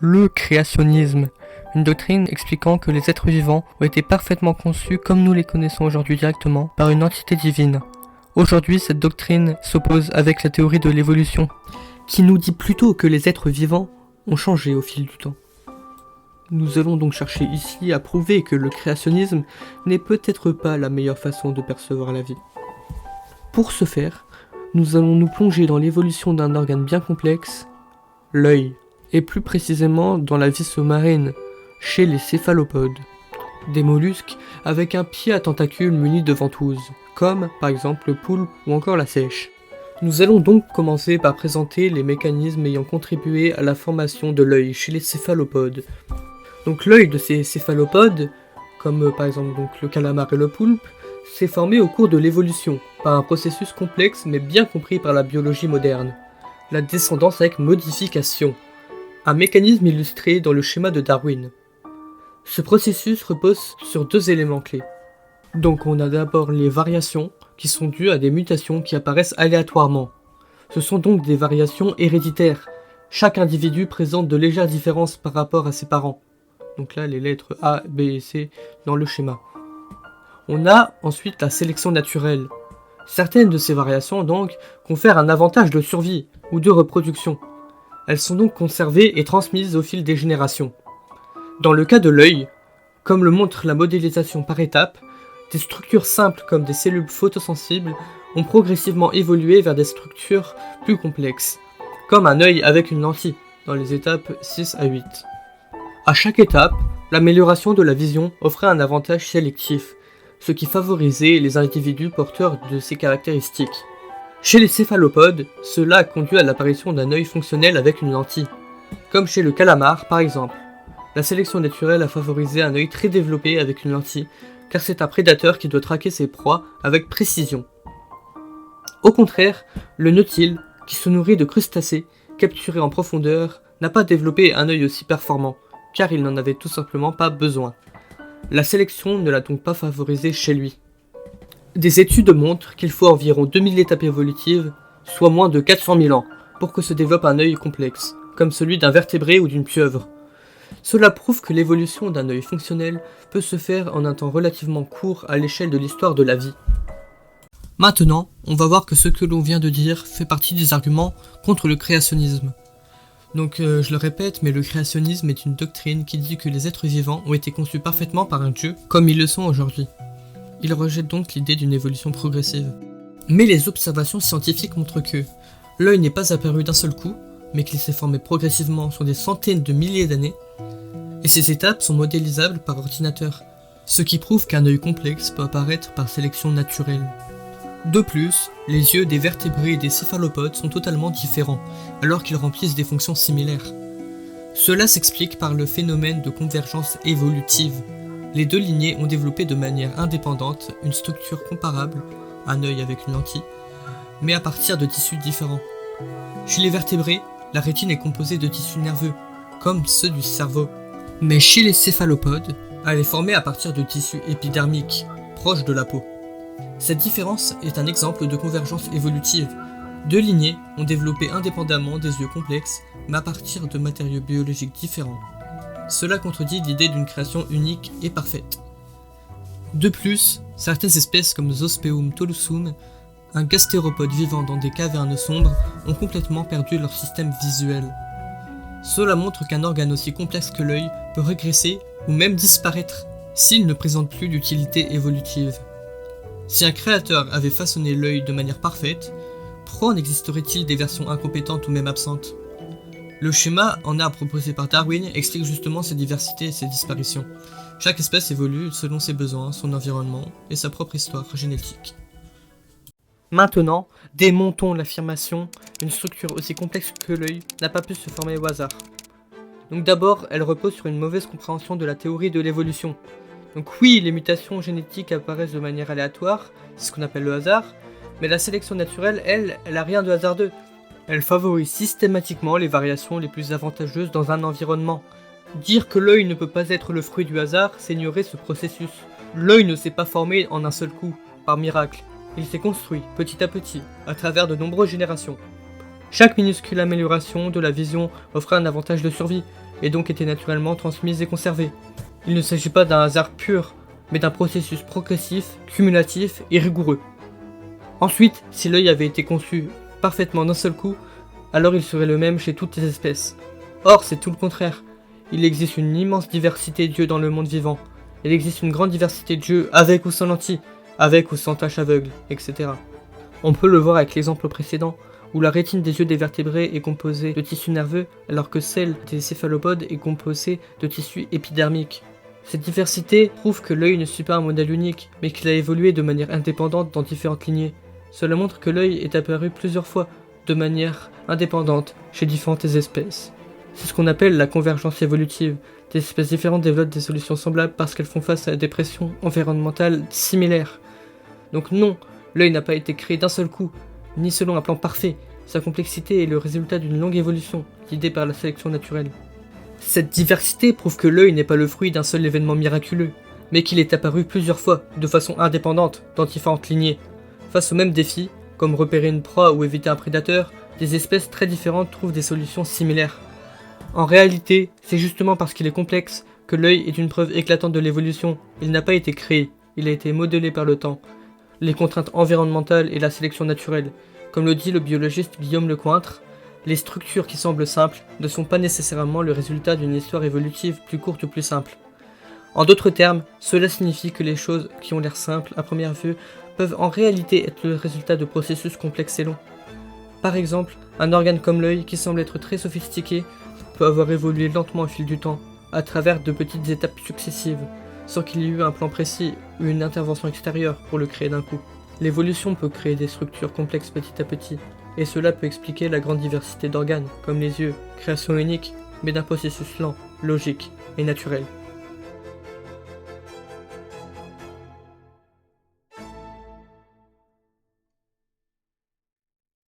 Le créationnisme, une doctrine expliquant que les êtres vivants ont été parfaitement conçus comme nous les connaissons aujourd'hui directement par une entité divine. Aujourd'hui, cette doctrine s'oppose avec la théorie de l'évolution, qui nous dit plutôt que les êtres vivants ont changé au fil du temps. Nous allons donc chercher ici à prouver que le créationnisme n'est peut-être pas la meilleure façon de percevoir la vie. Pour ce faire, nous allons nous plonger dans l'évolution d'un organe bien complexe, l'œil, et plus précisément dans la vie sous-marine, chez les céphalopodes, des mollusques avec un pied à tentacules muni de ventouses, comme par exemple le poulpe ou encore la seiche. Nous allons donc commencer par présenter les mécanismes ayant contribué à la formation de l'œil chez les céphalopodes. Donc l'œil de ces céphalopodes, comme par exemple donc le calamar et le poulpe, s'est formé au cours de l'évolution, par un processus complexe mais bien compris par la biologie moderne. La descendance avec modification, un mécanisme illustré dans le schéma de Darwin. Ce processus repose sur deux éléments clés. Donc on a d'abord les variations, qui sont dues à des mutations qui apparaissent aléatoirement. Ce sont donc des variations héréditaires. Chaque individu présente de légères différences par rapport à ses parents. Donc là, les lettres A, B et C dans le schéma. On a ensuite la sélection naturelle. Certaines de ces variations, donc, confèrent un avantage de survie ou de reproduction. Elles sont donc conservées et transmises au fil des générations. Dans le cas de l'œil, comme le montre la modélisation par étapes, des structures simples comme des cellules photosensibles ont progressivement évolué vers des structures plus complexes, comme un œil avec une lentille, dans les étapes 6 à 8. À chaque étape, l'amélioration de la vision offrait un avantage sélectif, ce qui favorisait les individus porteurs de ces caractéristiques. Chez les céphalopodes, cela a conduit à l'apparition d'un œil fonctionnel avec une lentille, comme chez le calamar par exemple. La sélection naturelle a favorisé un œil très développé avec une lentille, car c'est un prédateur qui doit traquer ses proies avec précision. Au contraire, le nautile, qui se nourrit de crustacés capturés en profondeur, n'a pas développé un œil aussi performant, car il n'en avait tout simplement pas besoin. La sélection ne l'a donc pas favorisé chez lui. Des études montrent qu'il faut environ 2000 étapes évolutives, soit moins de 400 000 ans, pour que se développe un œil complexe, comme celui d'un vertébré ou d'une pieuvre. Cela prouve que l'évolution d'un œil fonctionnel peut se faire en un temps relativement court à l'échelle de l'histoire de la vie. Maintenant, on va voir que ce que l'on vient de dire fait partie des arguments contre le créationnisme. Donc je le répète, mais le créationnisme est une doctrine qui dit que les êtres vivants ont été conçus parfaitement par un dieu, comme ils le sont aujourd'hui. Il rejette donc l'idée d'une évolution progressive. Mais les observations scientifiques montrent que l'œil n'est pas apparu d'un seul coup, mais qu'il s'est formé progressivement sur des centaines de milliers d'années, et ces étapes sont modélisables par ordinateur, ce qui prouve qu'un œil complexe peut apparaître par sélection naturelle. De plus, les yeux des vertébrés et des céphalopodes sont totalement différents, alors qu'ils remplissent des fonctions similaires. Cela s'explique par le phénomène de convergence évolutive. Les deux lignées ont développé de manière indépendante une structure comparable, un œil avec une lentille, mais à partir de tissus différents. Chez les vertébrés, la rétine est composée de tissus nerveux, comme ceux du cerveau. Mais chez les céphalopodes, elle est formée à partir de tissus épidermiques, proches de la peau. Cette différence est un exemple de convergence évolutive. Deux lignées ont développé indépendamment des yeux complexes, mais à partir de matériaux biologiques différents. Cela contredit l'idée d'une création unique et parfaite. De plus, certaines espèces comme Zospeum tolossum, un gastéropode vivant dans des cavernes sombres, ont complètement perdu leur système visuel. Cela montre qu'un organe aussi complexe que l'œil peut régresser ou même disparaître s'il ne présente plus d'utilité évolutive. Si un créateur avait façonné l'œil de manière parfaite, pourquoi en existerait-il des versions incompétentes ou même absentes ? Le schéma en arbre proposé par Darwin explique justement ces diversités et ces disparitions. Chaque espèce évolue selon ses besoins, son environnement et sa propre histoire génétique. Maintenant, démontons l'affirmation, une structure aussi complexe que l'œil n'a pas pu se former au hasard. Donc d'abord, elle repose sur une mauvaise compréhension de la théorie de l'évolution. Donc oui, les mutations génétiques apparaissent de manière aléatoire, c'est ce qu'on appelle le hasard, mais la sélection naturelle, elle a rien de hasardeux. Elle favorise systématiquement les variations les plus avantageuses dans un environnement. Dire que l'œil ne peut pas être le fruit du hasard, c'est ignorer ce processus. L'œil ne s'est pas formé en un seul coup, par miracle. Il s'est construit, petit à petit, à travers de nombreuses générations. Chaque minuscule amélioration de la vision offrait un avantage de survie, et donc étaient naturellement transmises et conservées. Il ne s'agit pas d'un hasard pur, mais d'un processus progressif, cumulatif et rigoureux. Ensuite, si l'œil avait été conçu parfaitement d'un seul coup, alors il serait le même chez toutes les espèces. Or, c'est tout le contraire. Il existe une immense diversité d'yeux dans le monde vivant. Il existe une grande diversité d'yeux avec ou sans lentilles, avec ou sans taches aveugles, etc. On peut le voir avec l'exemple précédent, où la rétine des yeux des vertébrés est composée de tissu nerveux, alors que celle des céphalopodes est composée de tissu épidermique. Cette diversité prouve que l'œil ne suit pas un modèle unique, mais qu'il a évolué de manière indépendante dans différentes lignées. Cela montre que l'œil est apparu plusieurs fois, de manière indépendante, chez différentes espèces. C'est ce qu'on appelle la convergence évolutive. Des espèces différentes développent des solutions semblables parce qu'elles font face à des pressions environnementales similaires. Donc non, l'œil n'a pas été créé d'un seul coup, ni selon un plan parfait. Sa complexité est le résultat d'une longue évolution, guidée par la sélection naturelle. Cette diversité prouve que l'œil n'est pas le fruit d'un seul événement miraculeux, mais qu'il est apparu plusieurs fois, de façon indépendante, dans différentes lignées. Face aux mêmes défis, comme repérer une proie ou éviter un prédateur, des espèces très différentes trouvent des solutions similaires. En réalité, c'est justement parce qu'il est complexe que l'œil est une preuve éclatante de l'évolution. Il n'a pas été créé, il a été modelé par le temps, les contraintes environnementales et la sélection naturelle. Comme le dit le biologiste Guillaume Lecointre, les structures qui semblent simples ne sont pas nécessairement le résultat d'une histoire évolutive plus courte ou plus simple. En d'autres termes, cela signifie que les choses qui ont l'air simples à première vue peuvent en réalité être le résultat de processus complexes et longs. Par exemple, un organe comme l'œil, qui semble être très sophistiqué, peut avoir évolué lentement au fil du temps, à travers de petites étapes successives, sans qu'il y ait eu un plan précis ou une intervention extérieure pour le créer d'un coup. L'évolution peut créer des structures complexes petit à petit, et cela peut expliquer la grande diversité d'organes, comme les yeux, création unique, mais d'un processus lent, logique et naturel.